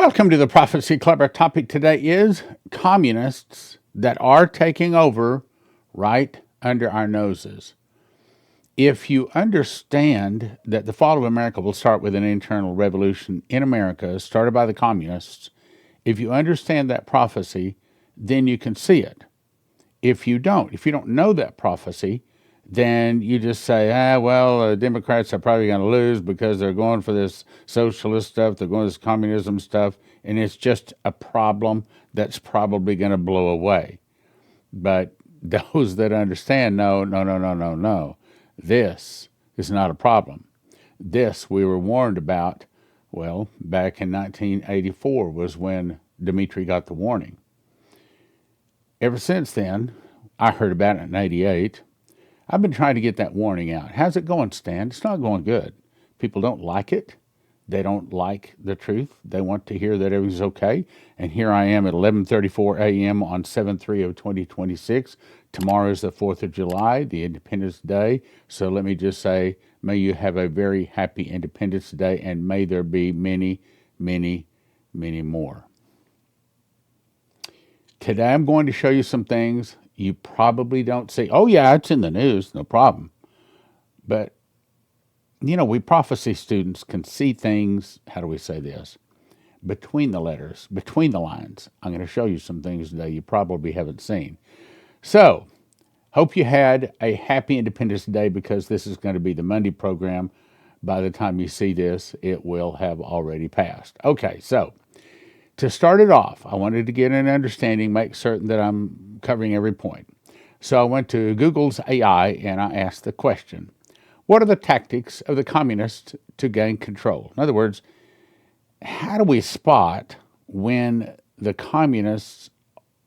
Welcome to the Prophecy Club. Our topic today is communists that are taking over right under our noses. If you understand that the fall of America will start with an internal revolution in America started by the communists, if you understand that prophecy, then you can see it. If you don't know that prophecy, then you just say, Democrats are probably going to lose because they're going for this socialist stuff, they're going for this communism stuff, and it's just a problem that's probably going to blow away. But those that understand, no. This is not a problem. This we were warned about, back in 1984 was when Dmitry got the warning. Ever since then, I heard about it in 88. I've been trying to get that warning out. How's it going, Stan? It's not going good. People don't like it. They don't like the truth. They want to hear that everything's okay. And here I am at 11:34 a.m. on 7/3 of 2026. Tomorrow is the 4th of July, the Independence Day. So let me just say, may you have a very happy Independence Day, and may there be many, many, many more. Today I'm going to show you some things you probably don't see. Oh yeah, it's in the news, no problem. But, we prophecy students can see things, how do we say this? Between the letters, between the lines. I'm going to show you some things today you probably haven't seen. So, hope you had a happy Independence Day, because this is going to be the Monday program. By the time you see this, it will have already passed. Okay, so to start it off, I wanted to get an understanding, make certain that I'm covering every point. So I went to Google's AI and I asked the question, what are the tactics of the communists to gain control? In other words, how do we spot when the communists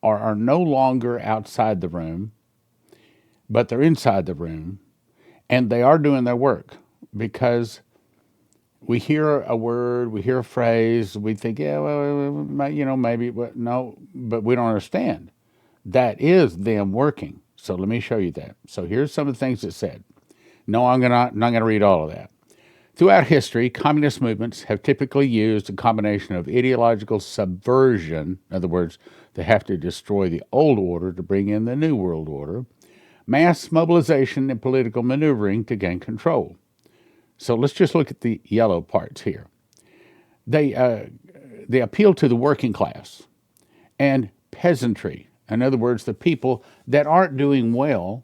are no longer outside the room, but they're inside the room, and they are doing their work? Because we hear a word, we hear a phrase, we think, maybe, but no, but we don't understand. That is them working. So let me show you that. So here's some of the things it said. No, I'm not going to read all of that. Throughout history, communist movements have typically used a combination of ideological subversion, in other words, they have to destroy the old order to bring in the new world order, mass mobilization, and political maneuvering to gain control. So let's just look at the yellow parts here. They appeal to the working class and peasantry. In other words, the people that aren't doing well.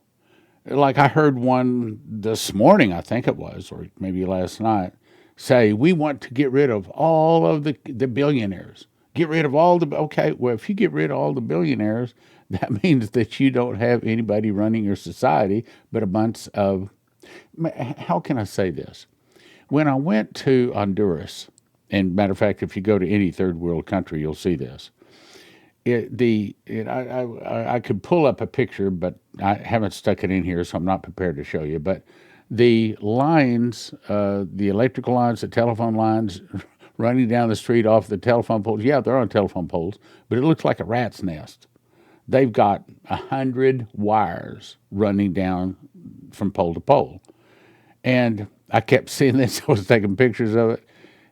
Like I heard one this morning, I think it was, or maybe last night, say, we want to get rid of all of the billionaires. Get rid of all the, okay, well, if you get rid of all the billionaires, that means that you don't have anybody running your society, but a bunch of, how can I say this? When I went to Honduras, and matter of fact, if you go to any third world country, you'll see this. I could pull up a picture, but I haven't stuck it in here, so I'm not prepared to show you. But the lines, the electrical lines, the telephone lines running down the street off the telephone poles, yeah, they're on telephone poles, but it looks like a rat's nest. They've got 100 wires running down from pole to pole. And I kept seeing this. I was taking pictures of it.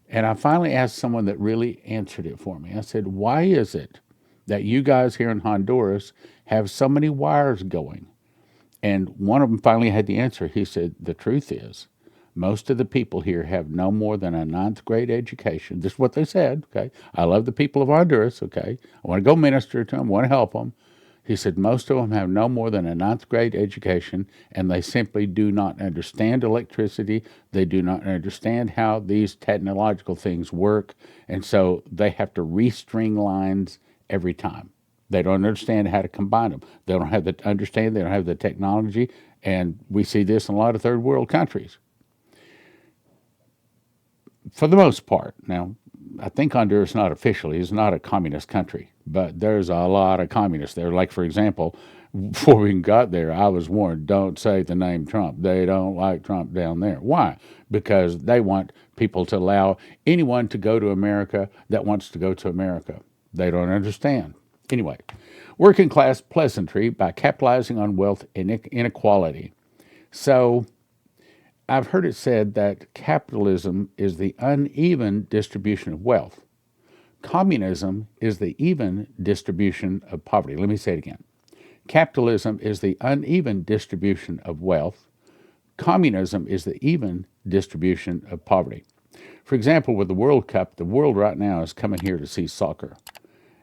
And I finally asked someone that really answered it for me. I said, why is it that you guys here in Honduras have so many wires going? And one of them finally had the answer. He said, the truth is, most of the people here have no more than a 9th grade education. This is what they said, okay? I love the people of Honduras, okay? I want to go minister to them, want to help them. He said, most of them have no more than a 9th grade education, and they simply do not understand electricity. They do not understand how these technological things work, and so they have to restring lines every time. They don't understand how to combine them. They don't have the understand. They don't have the technology, and we see this in a lot of third world countries. For the most part, now I think Honduras not officially is not a communist country, but there's a lot of communists there. Like for example, before we got there, I was warned, don't say the name Trump. They don't like Trump down there. Why? Because they want people to allow anyone to go to America that wants to go to America. They don't understand. Anyway, working class pleasantry by capitalizing on wealth inequality. So I've heard it said that capitalism is the uneven distribution of wealth. Communism is the even distribution of poverty. Let me say it again. Capitalism is the uneven distribution of wealth. Communism is the even distribution of poverty. For example, with the World Cup, the world right now is coming here to see soccer.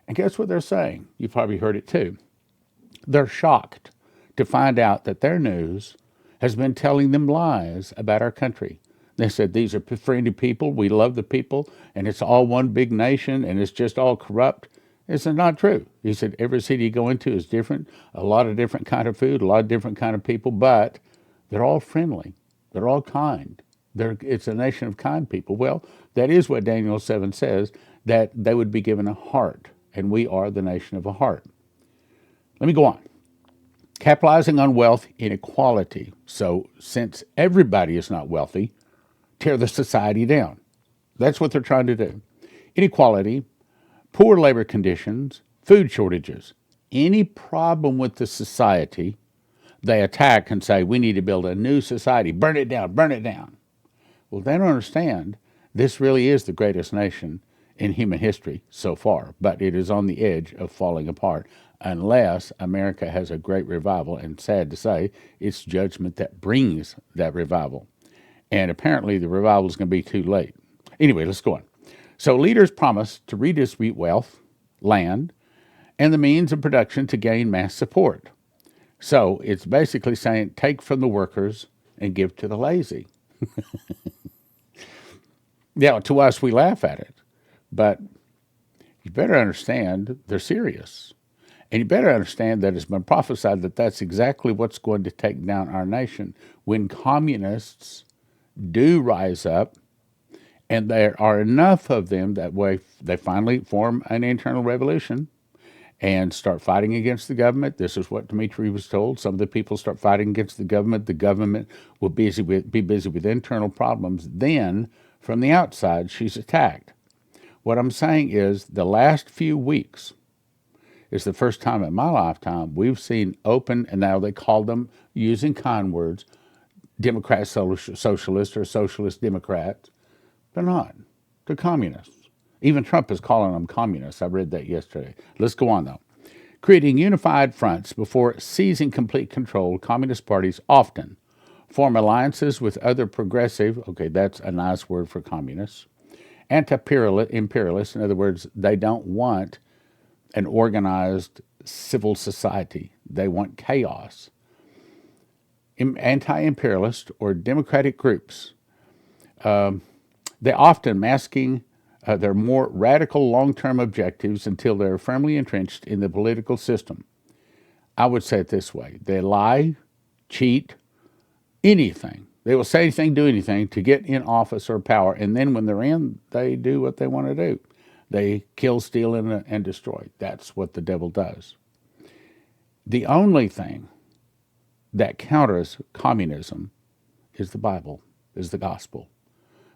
And guess what they're saying? You've probably heard it too. They're shocked to find out that their news has been telling them lies about our country. They said these are friendly people, we love the people, and it's all one big nation, and it's just all corrupt. It's not true. He said every city you go into is different, a lot of different kind of food, a lot of different kind of people, but they're all friendly. They're all kind. It's a nation of kind people. Well, that is what Daniel 7 says, that they would be given a heart, and we are the nation of a heart. Let me go on. Capitalizing on wealth inequality. So since everybody is not wealthy, tear the society down. That's what they're trying to do. Inequality, poor labor conditions, food shortages. Any problem with the society, they attack and say, we need to build a new society. Burn it down, burn it down. Well, they don't understand this really is the greatest nation in human history so far, but it is on the edge of falling apart unless America has a great revival, and sad to say, it's judgment that brings that revival. And apparently the revival is going to be too late. Anyway, let's go on. So leaders promise to redistribute wealth, land, and the means of production to gain mass support. So it's basically saying take from the workers and give to the lazy. Now, to us, we laugh at it, but you better understand they're serious. And you better understand that it's been prophesied that that's exactly what's going to take down our nation when communists do rise up, and there are enough of them that way they finally form an internal revolution and start fighting against the government. This is what Dmitry was told. Some of the people start fighting against the government. The government will be busy with internal problems. Then, from the outside, she's attacked. What I'm saying is the last few weeks is the first time in my lifetime we've seen open, and now they call them, using kind words, Democrat socialists or socialist Democrats. They're not. They're communists. Even Trump is calling them communists. I read that yesterday. Let's go on, though. Creating unified fronts before seizing complete control, communist parties often form alliances with other progressive, okay, that's a nice word for communists, anti-imperialists. In other words, they don't want an organized civil society. They want chaos. Anti-imperialist or democratic groups, they often masking their more radical long-term objectives until they're firmly entrenched in the political system. I would say it this way. They lie, cheat, anything. They will say anything, do anything to get in office or power, and then when they're in, they do what they want to do. They kill, steal, and destroy. That's what the devil does. The only thing that counters communism is the Bible, is the gospel.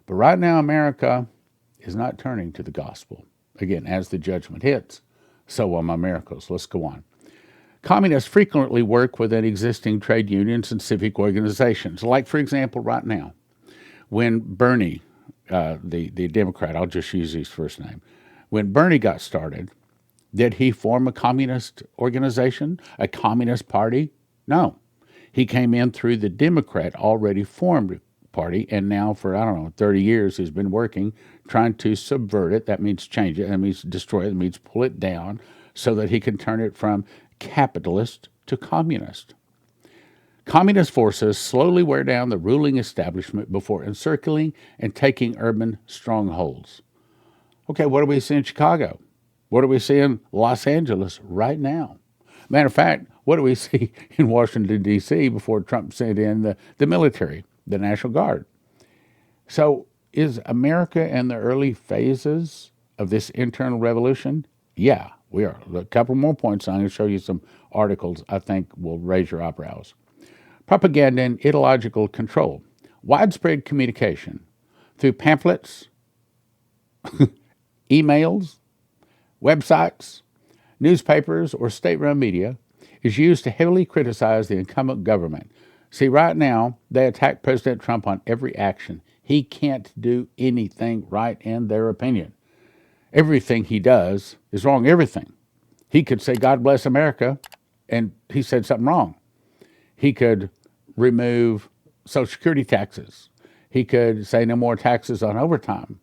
But right now, America is not turning to the gospel. Again, as the judgment hits, so are my miracles. Let's go on. Communists frequently work within existing trade unions and civic organizations. Like, for example, right now, when Bernie, the Democrat, I'll just use his first name, when Bernie got started, did he form a communist organization, a communist party? No. He came in through the Democrat already formed party, and now for, 30 years he's been working, trying to subvert it. That means change it. That means destroy it. That means pull it down so that he can turn it from capitalist to communist. Communist forces slowly wear down the ruling establishment before encircling and taking urban strongholds. Okay, what do we see in Chicago? What do we see in Los Angeles right now? Matter of fact, what do we see in Washington, D.C. before Trump sent in the military, the National Guard? So is America in the early phases of this internal revolution? Yeah, we are. A couple more points. I'm going to show you some articles I think will raise your eyebrows. Propaganda and ideological control. Widespread communication through pamphlets, emails, websites, newspapers, or state-run media is used to heavily criticize the incumbent government. See, right now, they attack President Trump on every action. He can't do anything right in their opinion. Everything he does is wrong. Everything. He could say, God bless America, and he said something wrong. He could remove Social Security taxes. He could say no more taxes on overtime.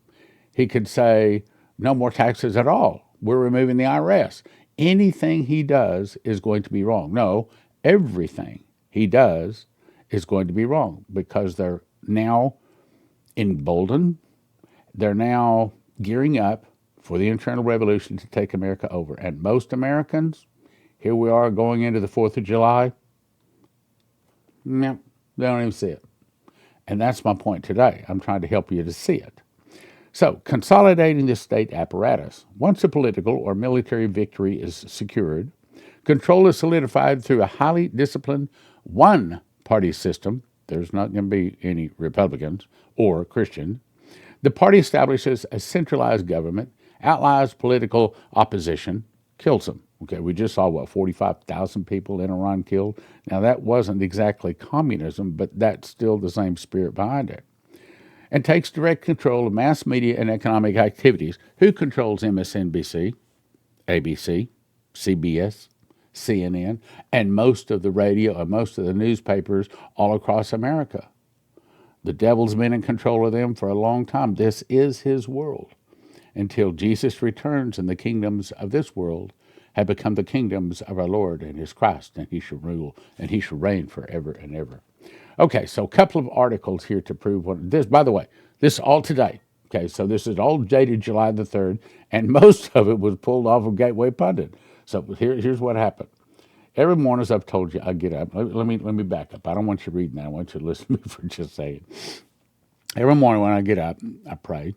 He could say no more taxes at all. We're removing the IRS. Anything he does is going to be wrong. No, everything he does is going to be wrong because they're now emboldened. They're now gearing up for the internal revolution to take America over. And most Americans, here we are going into the 4th of July, no, they don't even see it. And that's my point today. I'm trying to help you to see it. So, consolidating the state apparatus. Once a political or military victory is secured, control is solidified through a highly disciplined one-party system. There's not going to be any Republicans or Christians. The party establishes a centralized government, outlaws political opposition, kills them. Okay, we just saw, 45,000 people in Iran killed. Now, that wasn't exactly communism, but that's still the same spirit behind it. And takes direct control of mass media and economic activities. Who controls MSNBC, ABC, CBS, CNN, and most of the radio and most of the newspapers all across America? The devil's been in control of them for a long time. This is his world until Jesus returns and the kingdoms of this world have become the kingdoms of our Lord and his Christ, and he shall rule and he shall reign forever and ever. Okay, so a couple of articles here to prove what this, by the way, this is all today. Okay, so this is all dated July the 3rd, and most of it was pulled off of Gateway Pundit. So here's what happened. Every morning, as I've told you, I get up. Let me back up. I don't want you reading that. I want you to listen to me for just a second. Every morning when I get up, I pray,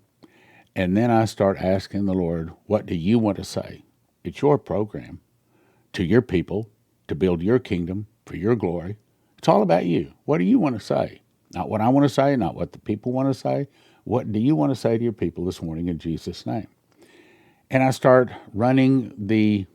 and then I start asking the Lord, what do you want to say? It's your program to your people to build your kingdom for your glory. It's all about you. What do you want to say? Not what I want to say, not what the people want to say. What do you want to say to your people this morning in Jesus' name? And I start running the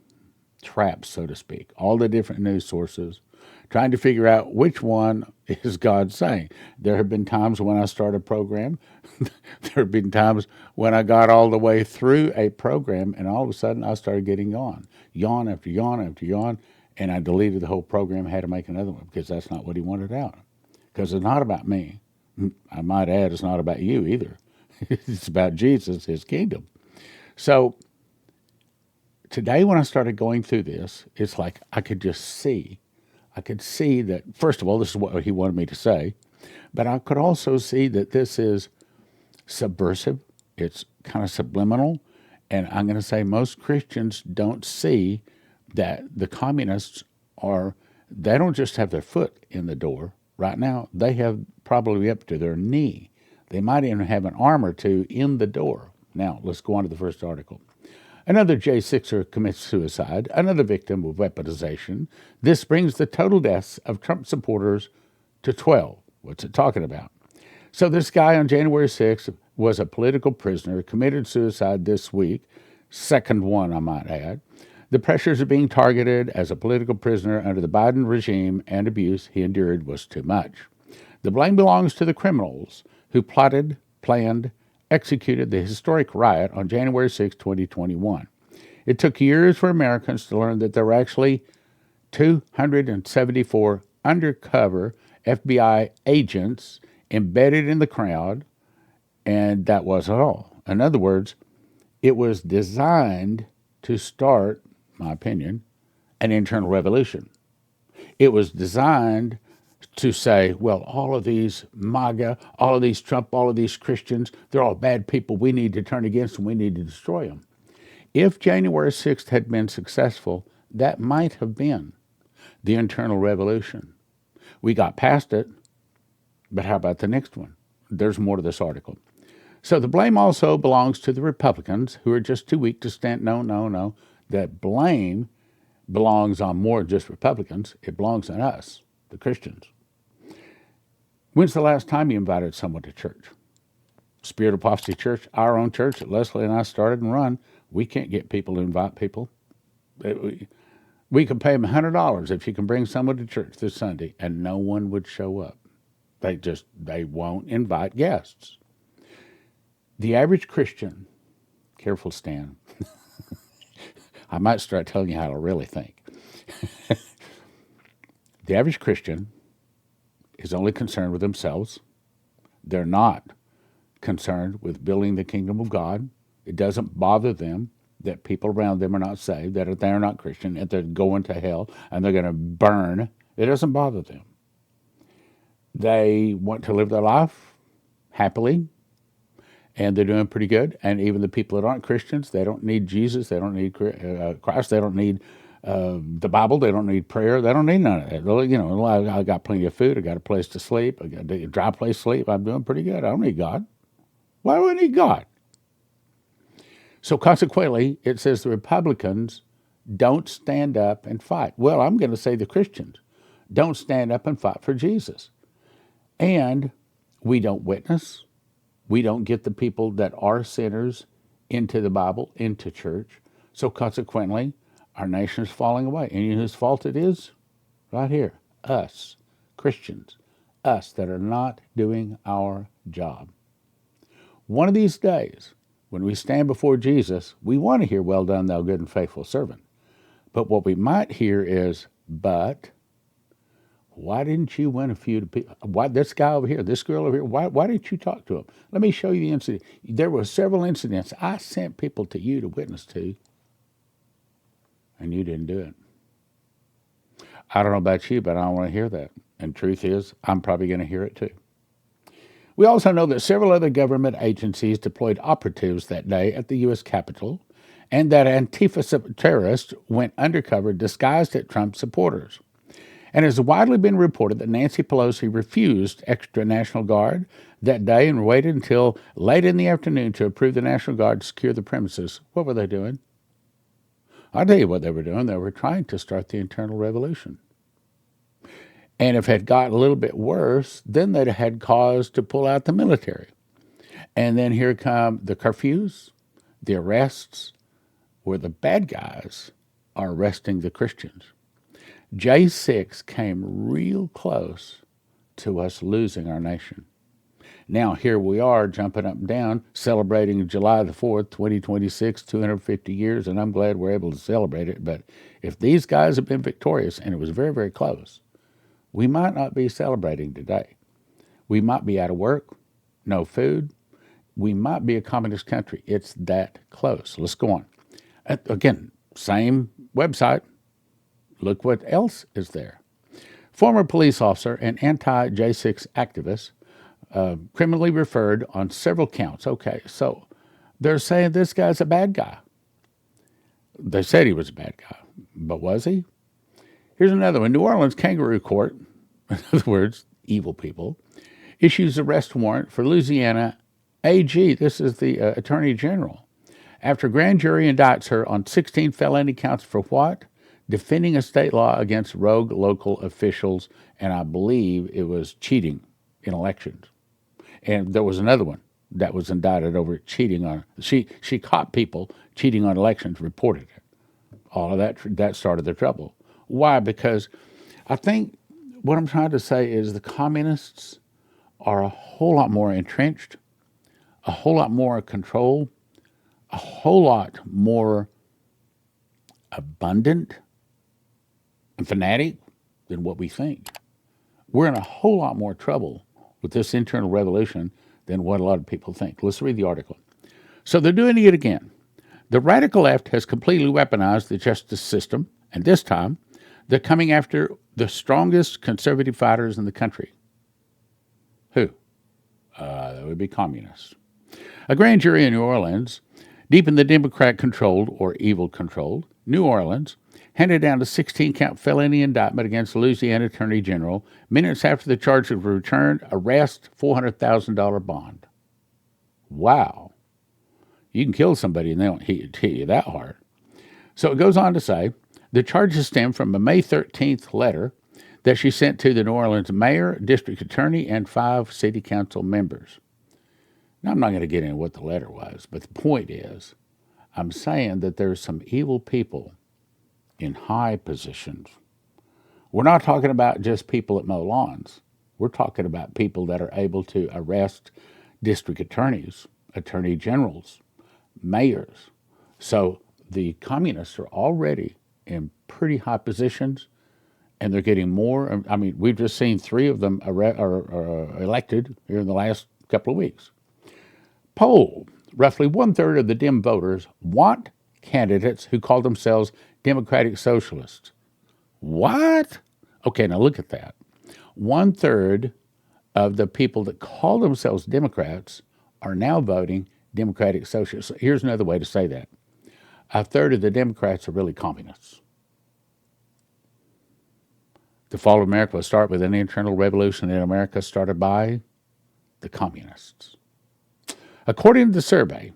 traps, so to speak, all the different news sources, trying to figure out which one is God saying. There have been times when I start a program. There have been times when I got all the way through a program, and all of a sudden I started getting yawn after yawn after yawn, and I deleted the whole program, had to make another one because that's not what he wanted out. Because it's not about me. I might add, it's not about you either. It's about Jesus, his kingdom. So today when I started going through this, it's like I could just see. I could see that, first of all, this is what he wanted me to say, but I could also see that this is subversive. It's kind of subliminal. And I'm going to say most Christians don't see that the communists they don't just have their foot in the door. Right now, they have probably up to their knee. They might even have an arm or two in the door. Now, let's go on to the first article. Another J6er commits suicide, another victim of weaponization. This brings the total deaths of Trump supporters to 12. What's it talking about? So this guy on January 6th was a political prisoner, committed suicide this week, second one, I might add. The pressures of being targeted as a political prisoner under the Biden regime and abuse he endured was too much. The blame belongs to the criminals who plotted, planned, executed the historic riot on January 6, 2021. It took years for Americans to learn that there were actually 274 undercover FBI agents embedded in the crowd, and that wasn't all. In other words, it was designed to start, in my opinion, an internal revolution. It was designed to say, well, all of these MAGA, all of these Trump, all of these Christians, they're all bad people. We need to turn against them. We need to destroy them. If January 6th had been successful, that might have been the internal revolution. We got past it, but how about the next one? There's more to this article. So the blame also belongs to the Republicans, who are just too weak to stand. No. That blame belongs on more than just Republicans. It belongs on us, the Christians. When's the last time you invited someone to church? Spirit of Prophecy Church, our own church that Leslie and I started and run, we can't get people to invite people. We could pay them $100 if you can bring someone to church this Sunday, and no one would show up. They won't invite guests. The average Christian Careful, Stan. I might start telling you how to really think. The average Christian is only concerned with themselves. They're not concerned with building the kingdom of God. It doesn't bother them that people around them are not saved, that they're not Christian, that they're going to hell and they're going to burn. It doesn't bother them. They want to live their life happily, and they're doing pretty good. And even the people that aren't Christians, they don't need Jesus, they don't need Christ, they don't need the Bible, they don't need prayer, they don't need none of that. You know, I got plenty of food, I got a place to sleep, I got a dry place to sleep, I'm doing pretty good. I don't need God. Why do I need God? So consequently, it says the Republicans don't stand up and fight. Well, I'm going to say the Christians don't stand up and fight for Jesus. And we don't witness. We don't get the people that are sinners into the Bible, into church. So consequently, our nation is falling away. And you know whose fault it is? Right here. Us, Christians. Us that are not doing our job. One of these days, when we stand before Jesus, we want to hear, well done, thou good and faithful servant. But what we might hear is, but why didn't you win a few people? Why this guy over here, this girl over here, why didn't you talk to him? Let me show you the incident. There were several incidents I sent people to you to witness to, and you didn't do it. I don't know about you, but I don't want to hear that. And truth is, I'm probably going to hear it too. We also know that several other government agencies deployed operatives that day at the U.S. Capitol, and that Antifa terrorists went undercover disguised as Trump supporters. And it has widely been reported that Nancy Pelosi refused extra National Guard that day and waited until late in the afternoon to approve the National Guard to secure the premises. What were they doing? I'll tell you what they were doing. They were trying to start the internal revolution. And if it had gotten a little bit worse, then they'd have had cause to pull out the military. And then here come the curfews, the arrests, where the bad guys are arresting the Christians. J6 came real close to us losing our nation. Now here we are jumping up and down, celebrating July the 4th, 2026, 250 years, and I'm glad we're able to celebrate it. But if these guys have been victorious, and it was very, very close, we might not be celebrating today. We might be out of work, no food. We might be a communist country. It's that close. Let's go on. Again, same website. Look what else is there. Former police officer and anti-J6 activist, criminally referred on several counts. Okay, so they're saying this guy's a bad guy. They said he was a bad guy, but was he? Here's another one. New Orleans Kangaroo Court, in other words, evil people, issues arrest warrant for Louisiana AG. This is the Attorney General. After grand jury indicts her on 16 felony counts for what? Defending a state law against rogue local officials, and I believe it was cheating in elections. And there was another one that was indicted over cheating on. She caught people cheating on elections, reported it. All of that started the trouble. Why? Because I think what I'm trying to say is the communists are a whole lot more entrenched, a whole lot more control, a whole lot more abundant and fanatic than what we think. We're in a whole lot more trouble with this internal revolution than what a lot of people think. Let's read the article. So they're doing it again. The radical left has completely weaponized the justice system, and this time they're coming after the strongest conservative fighters in the country. Who? That would be communists. A grand jury in New Orleans, deep in the Democrat-controlled or evil-controlled New Orleans, handed down a 16-count felony indictment against Louisiana Attorney General minutes after the charges were returned, arrest, $400,000 bond. Wow. You can kill somebody and they don't hit you that hard. So it goes on to say, the charges stem from a May 13th letter that she sent to the New Orleans mayor, district attorney, and 5 city council members. Now, I'm not going to get into what the letter was, but the point is, I'm saying that there's some evil people in high positions. We're not talking about just people that mow lawns. We're talking about people that are able to arrest district attorneys, attorney generals, mayors. So the communists are already in pretty high positions, and they're getting more. I mean, we've just seen three of them are elected here in the last couple of weeks. Poll: roughly one-third of the Dem voters want candidates who call themselves Democratic Socialists. What? Okay, now look at that. One-third of the people that call themselves Democrats are now voting Democratic Socialists. Here's another way to say that. A third of the Democrats are really communists. The fall of America will start with an internal revolution in America started by the communists. According to the survey,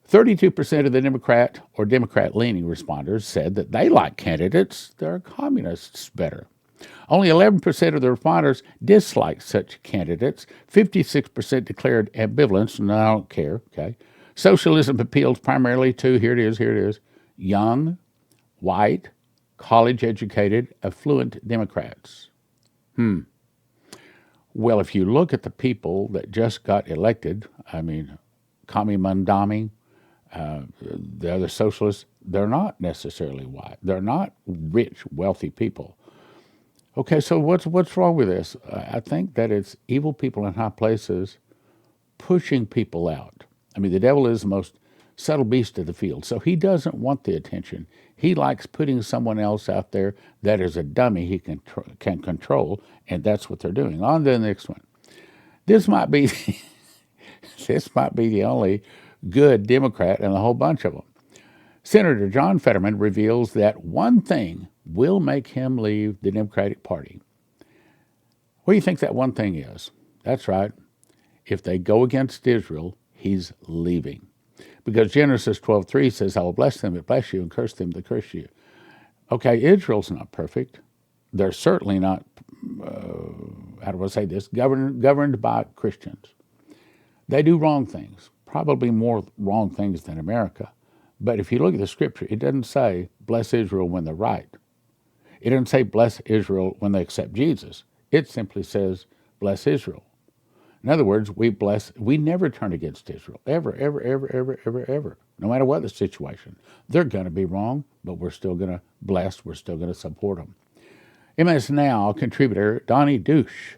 32% of the Democrat or Democrat-leaning responders said that they like candidates that are communists better. Only 11% of the responders disliked such candidates. 56% declared ambivalence, and I don't care, okay? Socialism appeals primarily to, here it is, young, white, college-educated, affluent Democrats. Well, if you look at the people that just got elected, I mean, Kami Mandami, the other socialists, they're not necessarily white. They're not rich, wealthy people. Okay, so what's wrong with this? I think that it's evil people in high places pushing people out. I mean, the devil is the most subtle beast of the field, so he doesn't want the attention. He likes putting someone else out there that is a dummy he can control, and that's what they're doing. On to the next one. This might be this might be the only good Democrat in a whole bunch of them. Senator John Fetterman reveals that one thing will make him leave the Democratic Party. What do you think that one thing is? That's right. If they go against Israel, he's leaving. Because Genesis 12:3 says, I will bless them that bless you and curse them that curse you. Okay, Israel's not perfect. They're certainly not, how do I say this, governed by Christians. They do wrong things, probably more wrong things than America. But if you look at the scripture, it doesn't say, bless Israel when they're right. It doesn't say, bless Israel when they accept Jesus. It simply says, bless Israel. In other words, we never turn against Israel, ever, ever, ever, ever, ever, ever. No matter what the situation. They're going to be wrong, but we're still going to bless, we're still going to support them. MS Now contributor Donny Deutsch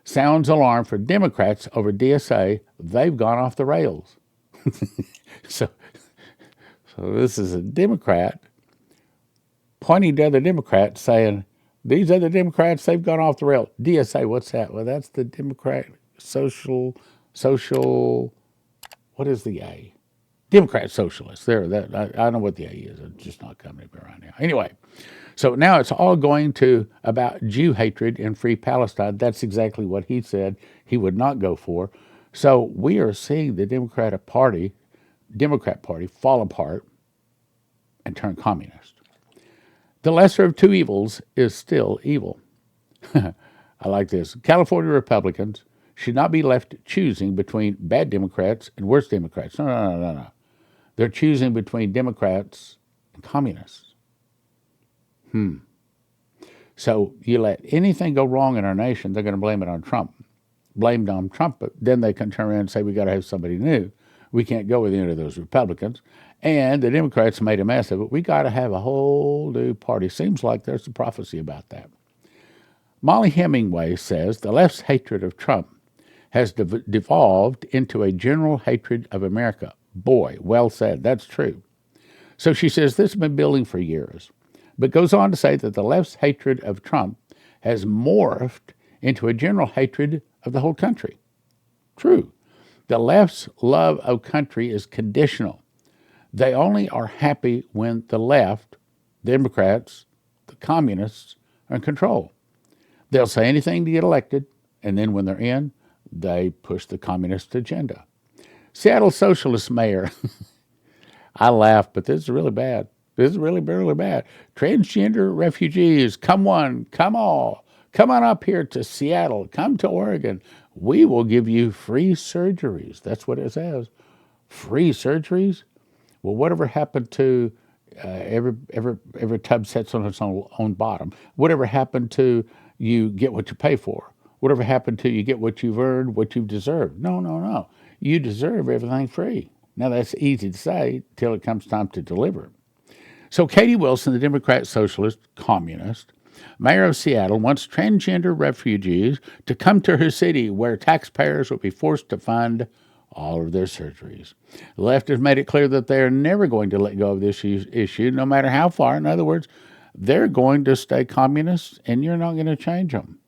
sounds alarm for Democrats over DSA. They've gone off the rails. So this is a Democrat pointing to other Democrats saying, these other Democrats, they've gone off the rails. DSA, what's that? Well, that's the Democrat social, what is the A? Democrat Socialists. There, that I know what the A is. It's just not coming to me right now. Anyway, so now it's all going to about Jew hatred in free Palestine. That's exactly what he said he would not go for. So we are seeing the Democrat Party fall apart and turn communist. The lesser of two evils is still evil. I like this. California Republicans should not be left choosing between bad Democrats and worse Democrats. No. They're choosing between Democrats and communists. So you let anything go wrong in our nation, they're going to blame it on Trump. Blamed on Trump, but then they can turn around and say, we got to have somebody new. We can't go with any of those Republicans. And the Democrats made a mess of it. We got to have a whole new party. Seems like there's a prophecy about that. Molly Hemingway says the left's hatred of Trump has devolved into a general hatred of America. Boy, well said. That's true. So she says this has been building for years, but goes on to say that the left's hatred of Trump has morphed into a general hatred of the whole country. True. The left's love of country is conditional. They only are happy when the left, Democrats, the communists, are in control. They'll say anything to get elected, and then when they're in, they push the communist agenda. Seattle Socialist mayor, I laugh, but this is really bad. This is really, really bad. Transgender refugees, come one, come all. Come on up here to Seattle. Come to Oregon. We will give you free surgeries. That's what it says. Free surgeries? Well, whatever happened to every tub sits on its own bottom? Whatever happened to you get what you pay for? Whatever happened to you get what you've earned, what you've deserved? No. You deserve everything free. Now, that's easy to say till it comes time to deliver. So Katie Wilson, the Democrat, Socialist, Communist, mayor of Seattle, wants transgender refugees to come to her city where taxpayers will be forced to fund all of their surgeries. The left has made it clear that they are never going to let go of this issue, no matter how far. In other words, they're going to stay communists, and you're not going to change them.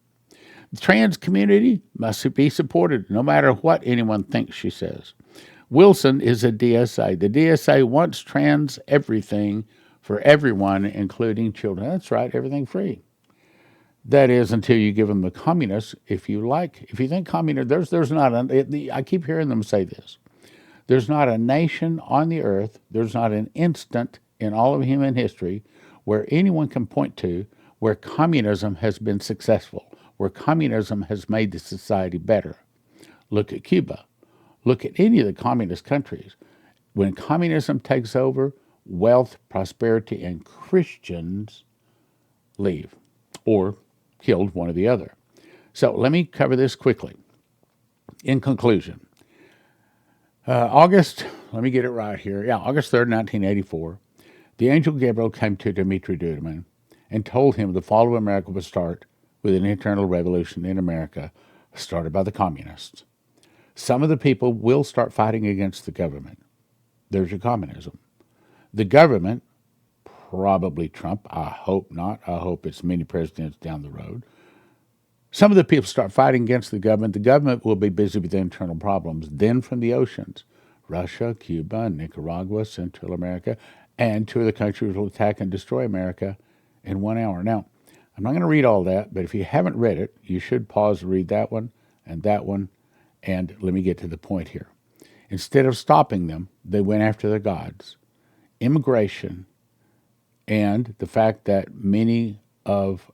The trans community must be supported, no matter what anyone thinks, she says. Wilson is a DSA. The DSA wants trans everything for everyone, including children. That's right, everything free. That is, until you give them the communists. If you think communist, there's not. I keep hearing them say this. There's not a nation on the earth. There's not an instant in all of human history where anyone can point to where communism has been successful, where communism has made the society better. Look at Cuba. Look at any of the communist countries. When communism takes over, wealth, prosperity, and Christians leave or killed, one or the other. So let me cover this quickly. In conclusion, August 3rd, 1984, the angel Gabriel came to Dmitri Duduman and told him the fall of America would start with an internal revolution in America started by the communists. Some of the people will start fighting against the government. There's your communism. The government, probably Trump, I hope not. I hope it's many presidents down the road. Some of the people start fighting against the government will be busy with the internal problems. Then from the oceans, Russia, Cuba, Nicaragua, Central America, and two of the countries will attack and destroy America in 1 hour. Now, I'm not going to read all that, but if you haven't read it, you should pause to read that one, and let me get to the point here. Instead of stopping them, they went after the gods. Immigration and the fact that many of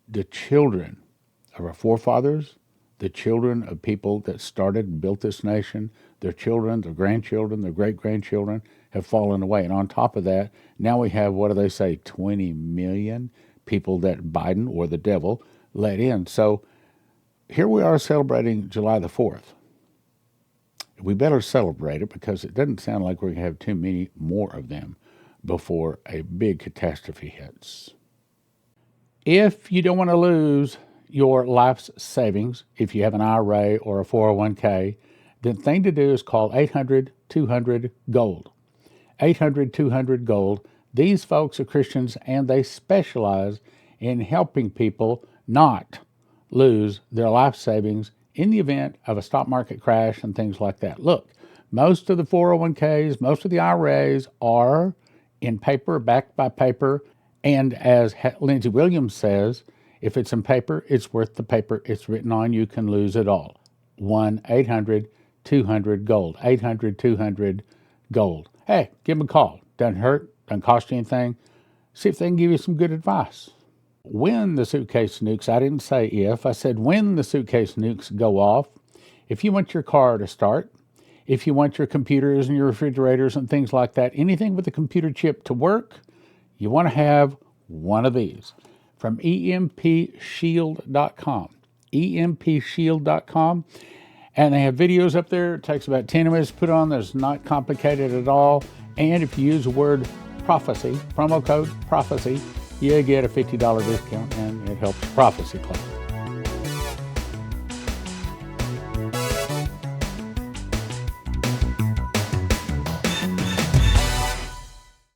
the children of our forefathers, the children of people that started and built this nation, their children, their grandchildren, their great-grandchildren have fallen away. And on top of that, now we have, 20 million people that Biden or the devil let in. So here we are celebrating July the 4th. We better celebrate it because it doesn't sound like we're going to have too many more of them before a big catastrophe hits. If you don't want to lose your life's savings, if you have an IRA or a 401k, the thing to do is call 800-200-GOLD. 800-200-GOLD. These folks are Christians and they specialize in helping people not lose their life savings in the event of a stock market crash and things like that. Look, most of the 401ks, most of the IRAs are in paper, backed by paper, and as Lindsey Williams says, if it's in paper, it's worth the paper it's written on. You can lose it all. 1-800-200-GOLD. 800-200-GOLD. Hey, give them a call. Doesn't hurt, doesn't cost you anything. See if they can give you some good advice. When the suitcase nukes, I didn't say if, I said when the suitcase nukes go off, if you want your car to start, if you want your computers and your refrigerators and things like that, anything with a computer chip to work, you want to have one of these from EMPShield.com. EMPShield.com. And they have videos up there. It takes about 10 minutes to put on. It's not complicated at all. And if you use the word prophecy, promo code prophecy, you get a $50 discount, and it helps Prophecy Club.